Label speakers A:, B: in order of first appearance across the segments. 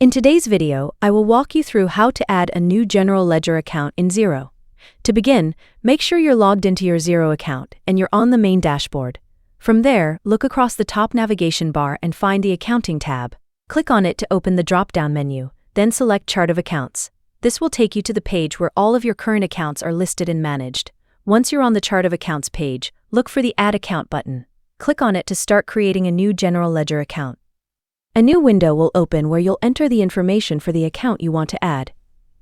A: In today's video, I will walk you through how to add a new general ledger account in Xero. To begin, make sure you're logged into your Xero account and you're on the main dashboard. From there, look across the top navigation bar and find the Accounting tab. Click on it to open the drop-down menu, then select Chart of Accounts. This will take you to the page where all of your current accounts are listed and managed. Once you're on the Chart of Accounts page, look for the Add Account button. Click on it to start creating a new general ledger account. A new window will open where you'll enter the information for the account you want to add.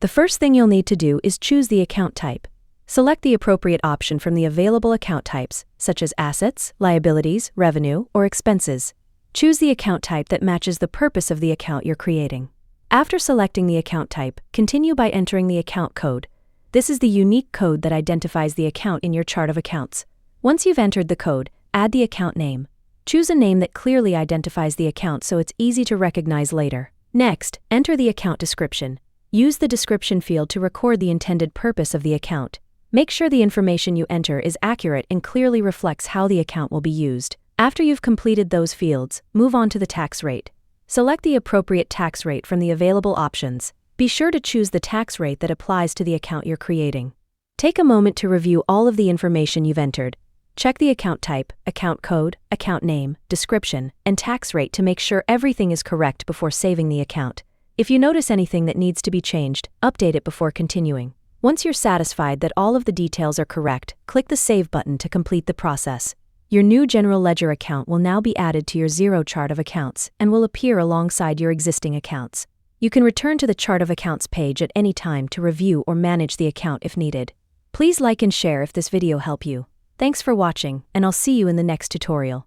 A: The first thing you'll need to do is choose the account type. Select the appropriate option from the available account types, such as assets, liabilities, revenue, or expenses. Choose the account type that matches the purpose of the account you're creating. After selecting the account type, continue by entering the account code. This is the unique code that identifies the account in your chart of accounts. Once you've entered the code, add the account name. Choose a name that clearly identifies the account so it's easy to recognize later. Next, enter the account description. Use the description field to record the intended purpose of the account. Make sure the information you enter is accurate and clearly reflects how the account will be used. After you've completed those fields, move on to the tax rate. Select the appropriate tax rate from the available options. Be sure to choose the tax rate that applies to the account you're creating. Take a moment to review all of the information you've entered. Check the account type, account code, account name, description, and tax rate to make sure everything is correct before saving the account. If you notice anything that needs to be changed, update it before continuing. Once you're satisfied that all of the details are correct, click the Save button to complete the process. Your new general ledger account will now be added to your Xero chart of accounts and will appear alongside your existing accounts. You can return to the chart of accounts page at any time to review or manage the account if needed. Please like and share if this video helped you. Thanks for watching, and I'll see you in the next tutorial.